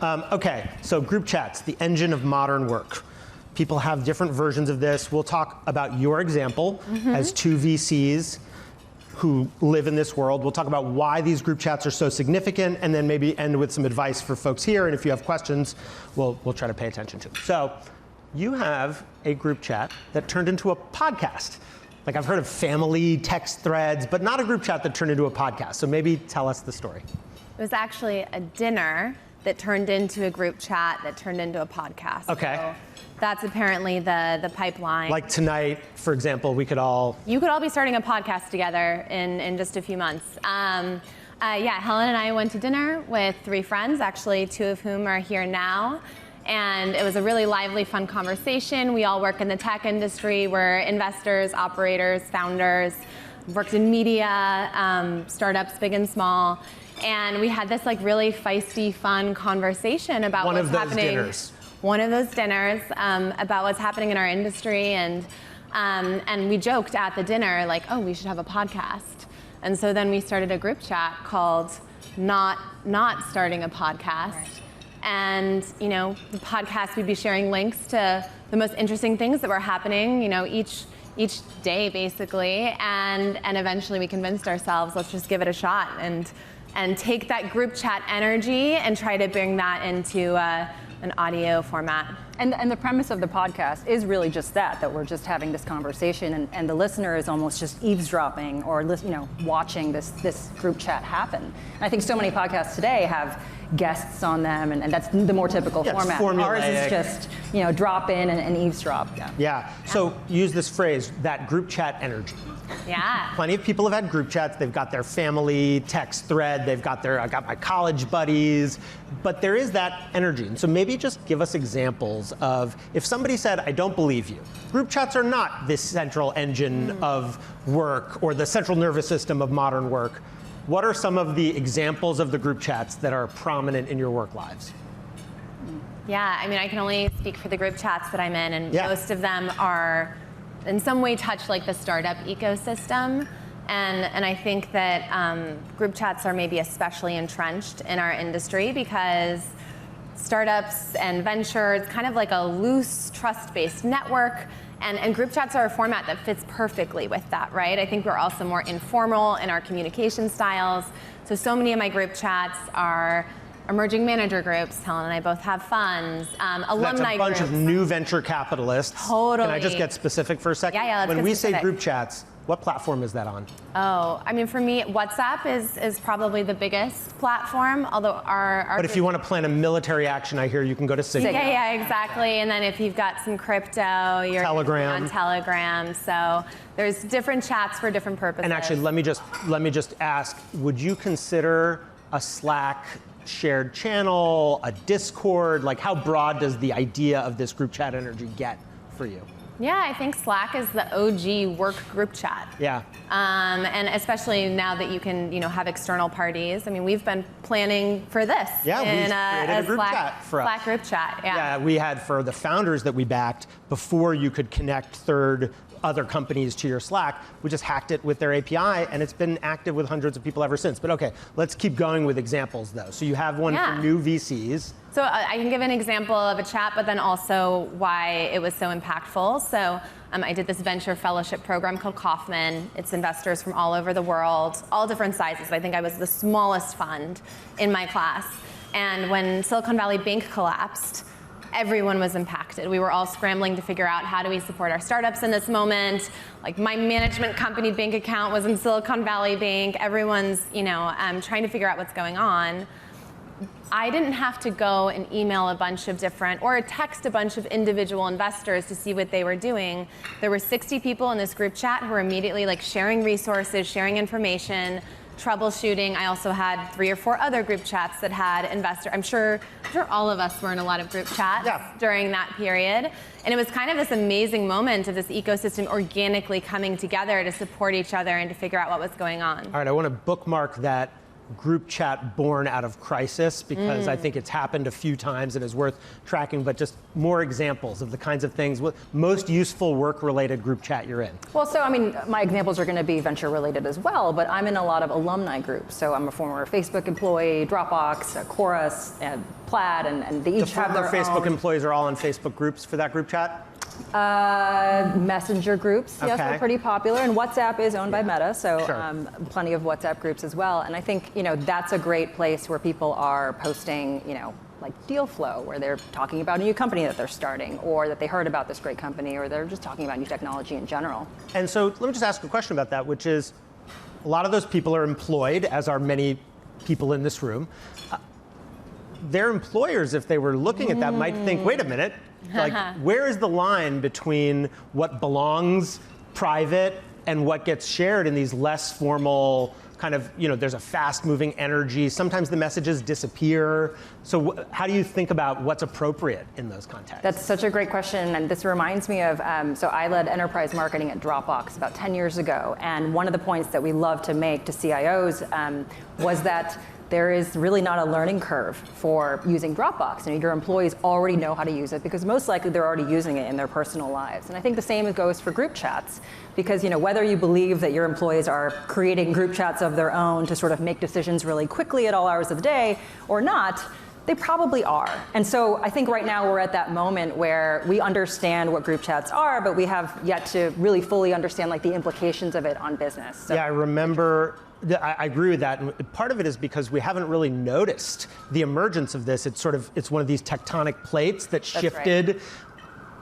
Okay, so group chats, the engine of modern work. People have different versions of this. We'll talk about your example as two VCs who live in this world. We'll talk about why these group chats are so significant, and then maybe end with some advice for folks here. And if you have questions, we'll try to pay attention to them. So you have a group chat that turned into a podcast. Like, I've heard of family text threads, but not a group chat that turned into a podcast. So maybe tell us the story. It was actually a dinner that turned into a group chat that turned into a podcast. Okay. So that's apparently the pipeline. Like tonight, for example, we could all... You could all be starting a podcast together in just a few months. Yeah, Helen and I went to dinner with 3 friends, actually 2 of whom are here now. And it was a really lively, fun conversation. We all work in the tech industry. We're investors, operators, founders, worked in media, startups big and small. And we had this like really feisty, fun conversation about what's happening. One of those dinners about what's happening in our industry, and we joked at the dinner like, oh, we should have a podcast. And so then we started a group chat called Not Starting a Podcast. Right. And you know, the podcast, we'd be sharing links to the most interesting things that were happening, you know, each day basically, and eventually we convinced ourselves, let's just give it a shot and take that group chat energy and try to bring that into an audio format. And the premise of the podcast is really just that we're just having this conversation, and the listener is almost just eavesdropping or watching this group chat happen. And I think so many podcasts today have guests on them, and that's the more typical format. Ours is just drop in and eavesdrop. Yeah. So use this phrase, that group chat energy. Yeah. Plenty of people have had group chats. They've got their family text thread. They've got I got my college buddies. But there is that energy. And so maybe just give us examples of, if somebody said, I don't believe you, group chats are not this central engine of work or the central nervous system of modern work. What are some of the examples of the group chats that are prominent in your work lives? Yeah, I mean, I can only speak for the group chats that I'm in, and most of them are in some way touch like the startup ecosystem. And I think that group chats are maybe especially entrenched in our industry because startups and venture, it's kind of like a loose, trust-based network. And group chats are a format that fits perfectly with that, right? I think we're also more informal in our communication styles. So many of my group chats are emerging manager groups. Helen and I both have funds. Alumni That's a bunch groups. of new venture capitalists. Totally. Can I just get specific for a second? Yeah, let's When get we specific. say group chats, what platform is that on? Oh, I mean, for me, WhatsApp is probably the biggest platform, although our But if you want to plan a military action, I hear you can go to Signal. Yeah, exactly. And then if you've got some crypto, you're Telegram. on Telegram. So there's different chats for different purposes. And actually, let me just ask, would you consider a Slack shared channel, a Discord? Like, how broad does the idea of this group chat energy get for you? Yeah, I think Slack is the OG work group chat. Yeah. And especially now that you can, have external parties. I mean, we've been planning for this. Yeah, we created a group Slack, chat for us. Slack group chat, yeah. Yeah, we had for the founders that we backed, before you could connect other companies to your Slack, we just hacked it with their API, and it's been active with hundreds of people ever since. But okay, let's keep going with examples though. So you have one for new VCs. So I can give an example of a chat, but then also why it was so impactful. So I did this venture fellowship program called Kaufman. It's investors from all over the world, all different sizes. I think I was the smallest fund in my class. And when Silicon Valley Bank collapsed, everyone was impacted. We were all scrambling to figure out, how do we support our startups in this moment? Like, my management company bank account was in Silicon Valley Bank. Everyone's, trying to figure out what's going on. I didn't have to go and email a bunch of different, or text a bunch of individual investors to see what they were doing. There were 60 people in this group chat who were immediately sharing resources, sharing information, troubleshooting. I also had 3 or 4 other group chats that had investor. I'm sure all of us were in a lot of group chats during that period. And it was kind of this amazing moment of this ecosystem organically coming together to support each other and to figure out what was going on. All right, I want to bookmark that group chat born out of crisis, because I think it's happened a few times and is worth tracking, but just more examples of the kinds of things, most useful work-related group chat you're in. Well, so I mean, my examples are going to be venture-related as well, but I'm in a lot of alumni groups. So I'm a former Facebook employee, Dropbox, Chorus, and Plaid, and they each have their Facebook own. employees are all in Facebook groups for that group chat? Messenger groups, yes, Okay. are pretty popular, and WhatsApp is owned by Meta, so Sure. plenty of WhatsApp groups as well. And I think that's a great place where people are posting, like deal flow, where they're talking about a new company that they're starting, or that they heard about this great company, or they're just talking about new technology in general. And so let me just ask a question about that, which is, a lot of those people are employed, as are many people in this room. Their employers, if they were looking at that, might think, wait a minute, like, where is the line between what belongs private and what gets shared in these less formal kind of, there's a fast-moving energy. Sometimes the messages disappear. So how do you think about what's appropriate in those contexts? That's such a great question, and this reminds me of, so I led enterprise marketing at Dropbox about 10 years ago, and one of the points that we love to make to CIOs was that there is really not a learning curve for using Dropbox. Your employees already know how to use it because most likely they're already using it in their personal lives. And I think the same goes for group chats, because whether you believe that your employees are creating group chats of their own to sort of make decisions really quickly at all hours of the day or not, they probably are. And so I think right now we're at that moment where we understand what group chats are, but we have yet to really fully understand like the implications of it on business. So. Yeah, I remember. I agree with that. And part of it is because we haven't really noticed the emergence of this. It's one of these tectonic plates that shifted. Right.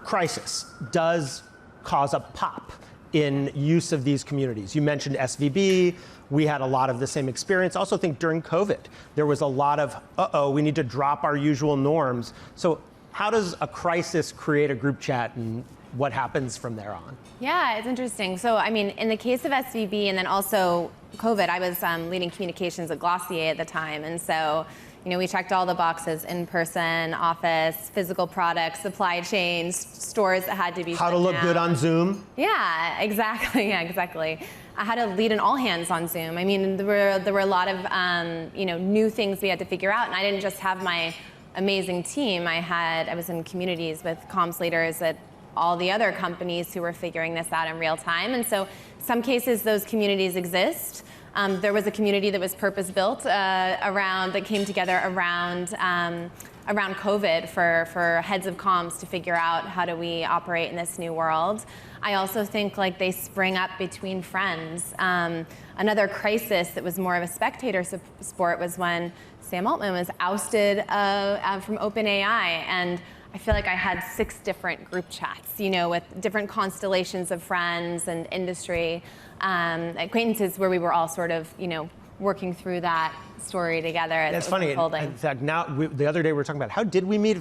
Crisis does cause a pop in use of these communities. You mentioned SVB. We had a lot of the same experience. Also think during COVID, there was a lot of, we need to drop our usual norms. So how does a crisis create a group chat, and what happens from there on? Yeah, it's interesting. So, I mean, in the case of SVB and then also COVID, I was leading communications at Glossier at the time. And so, we checked all the boxes: in-person, office, physical products, supply chains, stores that had to be How to look good on Zoom? Yeah, exactly. Yeah, exactly. I had to lead an all hands on Zoom. I mean, there were a lot of new things we had to figure out, and I didn't just have my amazing team. I was in communities with comms leaders at all the other companies who were figuring this out in real time. And so some cases those communities exist. There was a community that was purpose-built that came together around COVID for heads of comms to figure out how do we operate in this new world. I also think like they spring up between friends. Another crisis that was more of a spectator sport was when Sam Altman was ousted from OpenAI, and I feel like I had 6 different group chats, with different constellations of friends and industry acquaintances where we were all sort of, working through that story together. That's funny. In fact, the other day we were talking about how did we meet?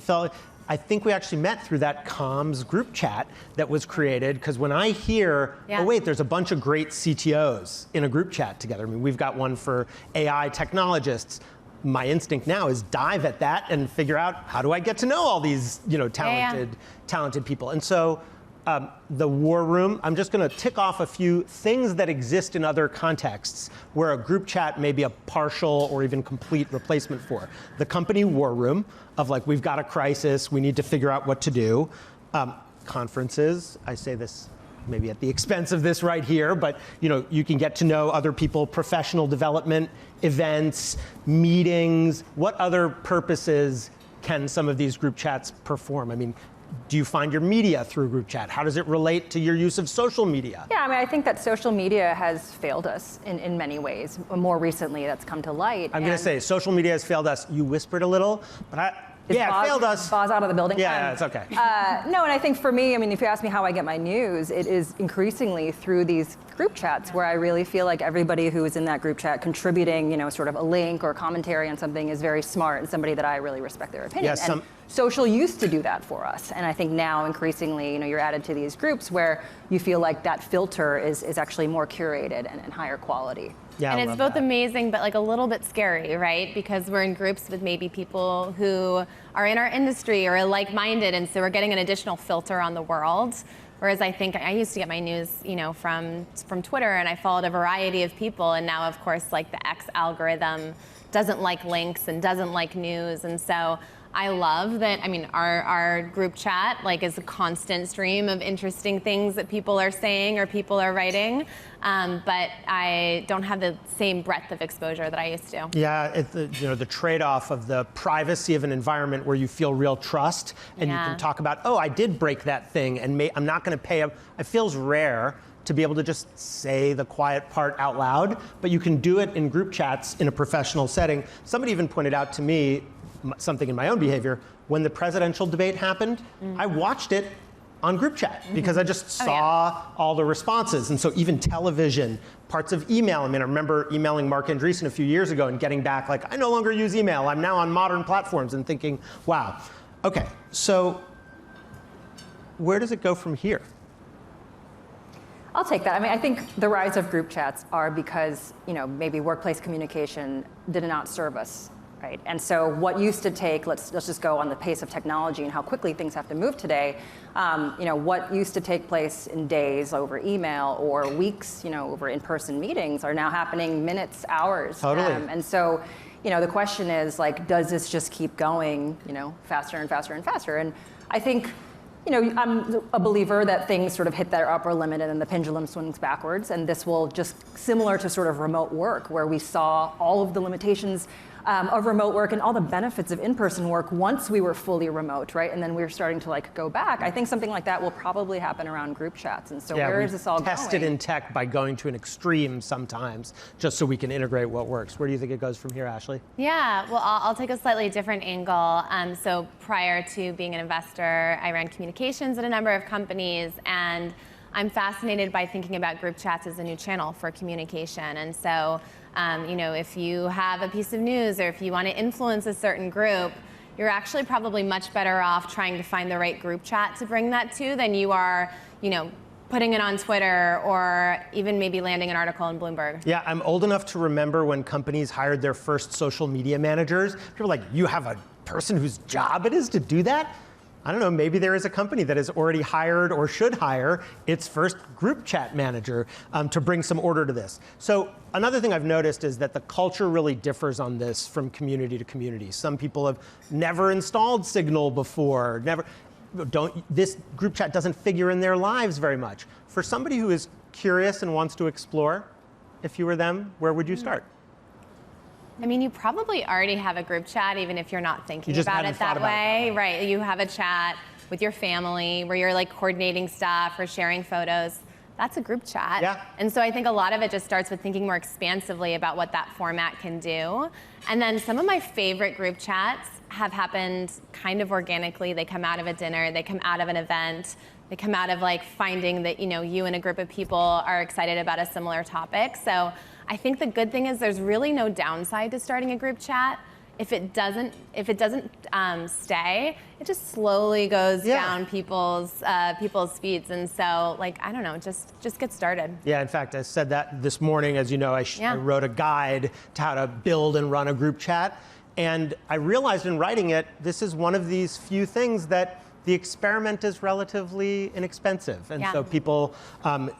I think we actually met through that comms group chat that was created, because when I hear, oh wait, there's a bunch of great CTOs in a group chat together. I mean, we've got one for AI technologists. My instinct now is dive at that and figure out, how do I get to know all these talented people? And so the war room, I'm just going to tick off a few things that exist in other contexts where a group chat may be a partial or even complete replacement for. The company war room of like, we've got a crisis, we need to figure out what to do. Conferences, I say this maybe at the expense of this right here, but you can get to know other people, professional development, events, meetings. What other purposes can some of these group chats perform? I mean, do you find your media through group chat? How does it relate to your use of social media? Yeah, I mean, I think that social media has failed us in many ways. More recently, that's come to light. I'm going to say social media has failed us. You whispered a little, but it failed us. Boz out of the building? Yeah, it's okay. No, and I think for me, I mean, if you ask me how I get my news, it is increasingly through these group chats where I really feel like everybody who is in that group chat contributing, sort of a link or commentary on something is very smart and somebody that I really respect their opinion. Yes, and social used to do that for us. And I think now increasingly, you're added to these groups where you feel like that filter is actually more curated and higher quality. Yeah, and it's both amazing, but like a little bit scary, right? Because we're in groups with maybe people who are in our industry or are like-minded, and so we're getting an additional filter on the world. Whereas I think I used to get my news, from Twitter, and I followed a variety of people, and now, of course, like the X algorithm doesn't like links and doesn't like news, and so I love that. I mean, our group chat is a constant stream of interesting things that people are saying or people are writing, but I don't have the same breadth of exposure that I used to. Yeah, it's the trade-off of the privacy of an environment where you feel real trust, and you can talk about, oh, I did break that thing, and I'm not going to pay. It feels rare to be able to just say the quiet part out loud, but you can do it in group chats in a professional setting. Somebody even pointed out to me something in my own behavior. When the presidential debate happened, I watched it on group chat because I just saw all the responses. And so even television, parts of email. I remember emailing Mark Andreessen a few years ago and getting back I no longer use email. I'm now on modern platforms, and thinking, wow. Okay, so where does it go from here? I'll take that. I think the rise of group chats are because, maybe workplace communication did not serve us. Right. And so what used to take, let's just go on the pace of technology and how quickly things have to move today. What used to take place in days over email or weeks, over in-person meetings are now happening minutes, hours. Totally. And so, the question is does this just keep going, faster and faster and faster? And I think, I'm a believer that things sort of hit their upper limit and then the pendulum swings backwards. And this will just similar to sort of remote work, where we saw all of the limitations of remote work and all the benefits of in-person work once we were fully remote, right? And then we were starting to go back. I think something like that will probably happen around group chats. And so where is this all going? Tested in tech by going to an extreme sometimes, just so we can integrate what works. Where do you think it goes from here, Ashley? Yeah, well, I'll take a slightly different angle. So prior to being an investor, I ran communications at a number of companies, and I'm fascinated by thinking about group chats as a new channel for communication. And so, if you have a piece of news or if you want to influence a certain group, you're actually probably much better off trying to find the right group chat to bring that to than you are, putting it on Twitter or even maybe landing an article in Bloomberg. Yeah, I'm old enough to remember when companies hired their first social media managers. People were like, you have a person whose job it is to do that? I don't know, maybe there is a company that has already hired or should hire its first group chat manager to bring some order to this. So another thing I've noticed is that the culture really differs on this from community to community. Some people have never installed Signal before, this group chat doesn't figure in their lives very much. For somebody who is curious and wants to explore, if you were them, where would you start? You probably already have a group chat, even if you're not thinking about it that way. Right, you have a chat with your family where you're coordinating stuff or sharing photos. That's a group chat. Yeah. And so I think a lot of it just starts with thinking more expansively about what that format can do. And then some of my favorite group chats have happened kind of organically. They come out of a dinner, they come out of an event, they come out of finding that you and a group of people are excited about a similar topic. So I think the good thing is there's really no downside to starting a group chat. If it doesn't stay, it just slowly goes down people's feeds. And so I don't know, just get started. Yeah, in fact, I said that this morning. As you know, I wrote a guide to how to build and run a group chat. And I realized in writing it, this is one of these few things that the experiment is relatively inexpensive, and so people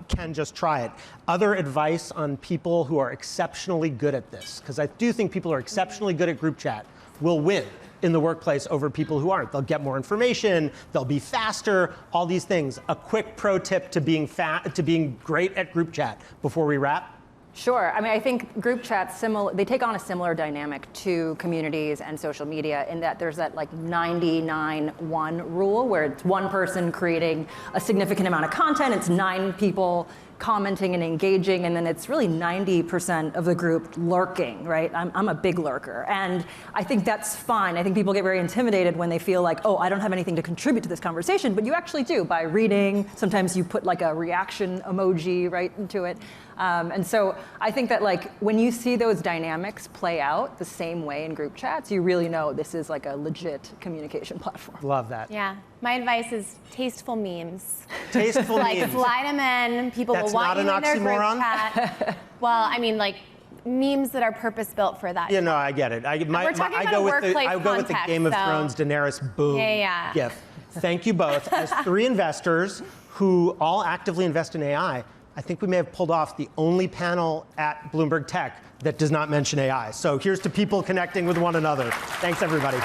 can just try it. Other advice on people who are exceptionally good at this, because I do think people who are exceptionally good at group chat will win in the workplace over people who aren't. They'll get more information, they'll be faster, all these things. A quick pro tip to being great at group chat before we wrap. Sure. I think group chats they take on a similar dynamic to communities and social media in that there's that 99-1 rule where it's one person creating a significant amount of content, it's 9 people commenting and engaging, and then it's really 90% of the group lurking, right? I'm a big lurker, and I think that's fine. I think people get very intimidated when they feel oh, I don't have anything to contribute to this conversation, but you actually do by reading. Sometimes you put a reaction emoji right into it. And so I think that when you see those dynamics play out the same way in group chats, you really know this is a legit communication platform. Love that. Yeah. My advice is tasteful memes. Tasteful memes. Slide them in. People will want you in their group chat. Well, memes that are purpose-built for that. I get it. I go with the Game of Thrones Daenerys boom gif. Thank you both. As 3 investors who all actively invest in AI, I think we may have pulled off the only panel at Bloomberg Tech that does not mention AI. So here's to people connecting with one another. Thanks, everybody.